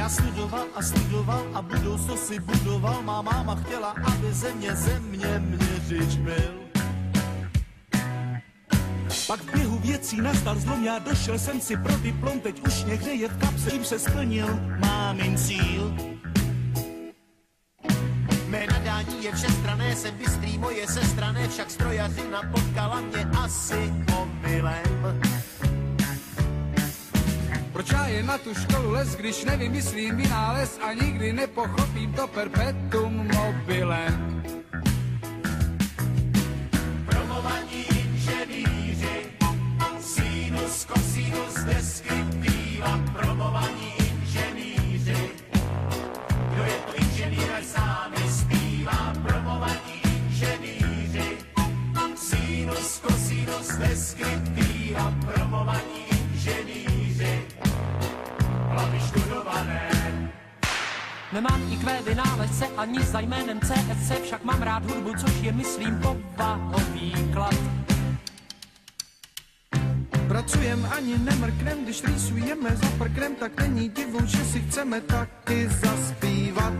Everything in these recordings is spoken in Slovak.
Já studoval a studoval a budoucnost si budoval. Má máma chtěla, aby země měřič byl. Pak v běhu věcí nastal zlom, já došel jsem si pro diplom, teď už mě hřeje v kapse, tím se splnil mámin cíl. Mé nadání je všestranné, jsem bystrý, moje sestrané, však strojařina potkala mě asi omylem. Proč já jen na tu školu les, když nevymyslím vynález a nikdy nepochopím to perpetuum mobile. Promovaní inženýři, sinus, cosinus, deskriptiva, promovaní inženýři. Kdo je to inženýr, ať sám zpívá, promovaní inženýři, sinus, cosinus, deskriptiva, promovaní inženýři. Hlavy študované. Nemám IQ vynálezce ani za jménem CSC, však mám rád hudbu, což je, myslím, povahový klad. Pracujem ani nemrknem, když rýsujeme za prknem, tak není divu, že si chceme taky zaspívat.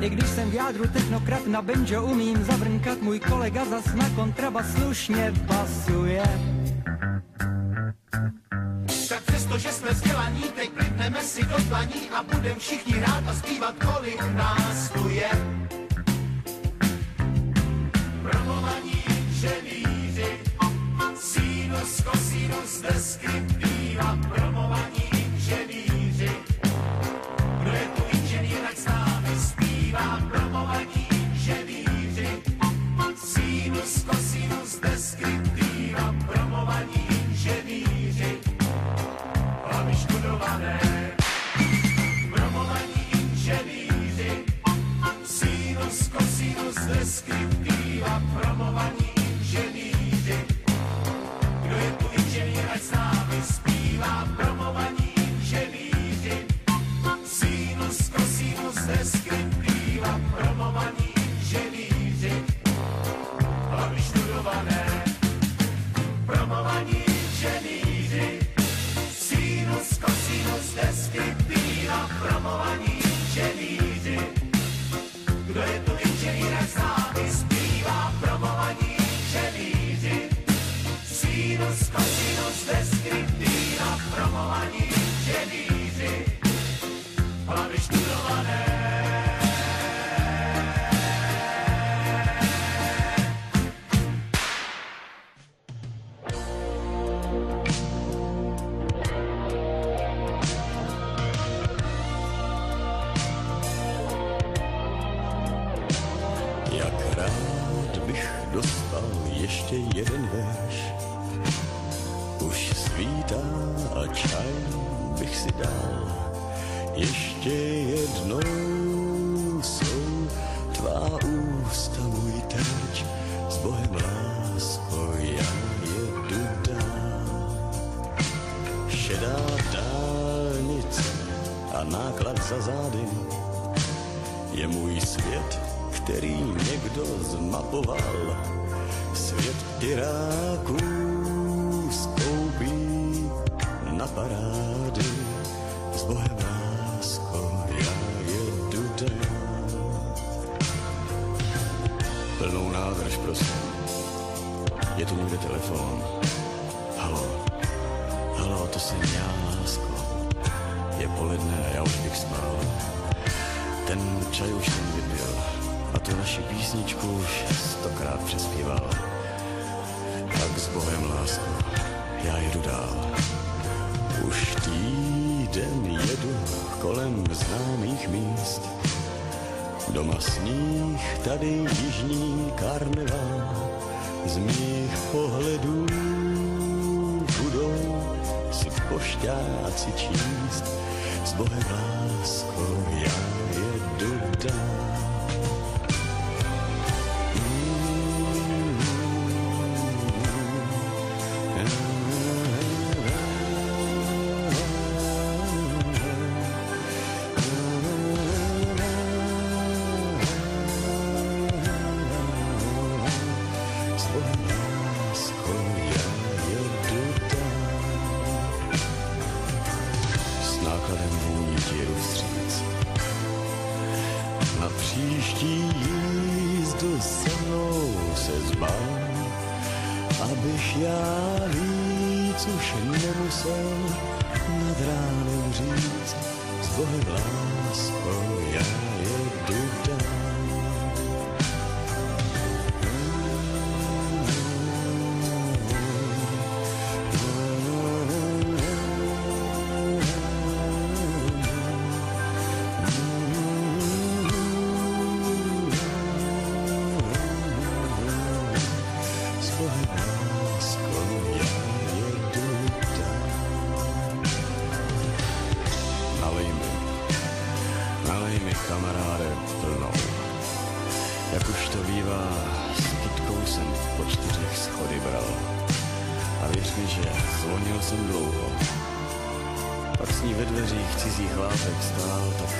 I když jsem v jádru technokrat, na banjo umím zavrnkat, můj kolega zas na kontrabas slušně basuje. Tak přesto, že jsme vzdělaní, teď plivneme si do dlaní a budem všichni hrát a zpívat, kolik nás tu je. Promovaní inženýři, sinus, cosinus, deskriptiva, promovaní inženýři. Kdo je tu inženýr, ať s námi zpívá, promovaní inženýři, sinus, cosinus, deskriptiva, promovaní inženýři. Hlavy študované, promovaní inženýři, sinus, cosinus, deskriptiva, promovaní inženýři. Kdo je tu inženýr, ať s námi zpívá, promovaní inženýři, sinus, cosinus, deskriptiva, promovaní inženýři. Hlavy študované, promovaní inženýři, sinus, cosinus, deskriptiva, promovaní inženýři. Kdo je tu inženýr, ať s námi zpívá, promovaní inženýři, sinus, cosinus, deskriptiva, promovaní inženýři. Hlavy študované. Dostal ještě jeden verš, už svítá a čaj bych si dal. Ještě jednou jsou tvá ústa můj terč, s Bohem lásko já jedu dál. Šedá dálnice a náklad za zády je můj svět, který někdo zmapoval. Svět Iráků spoupí na parády. S Bohem lásko, já jedu dál. Plnou nádrž, prosím. Je tu někde telefon. Haló, haló, to jsem já, lásko. Je poledne a já už bych spal. Ten čaj už jsem vypil a tu naši písničku už 100krát přespíval. Tak s Bohem, lásko, já jedu dál. Už týden jedu kolem známých míst. Doma sníh, tady jižní karneval. Z mých pohledů budou si pošťáci číst. S Bohem, lásko, já jedu dál. Na příští jízdu se mnou se zbal, abych já víc už nemusel nad ránem říct s Bohem láskou já jedu dál. Nalej mi, kamaráde, plnou. Jak už to bývá, s kytkou jsem po 4 schody bral. A věř mi, že zvonil jsem dlouho. Pak s ní ve dveřích cizích látek stál, tak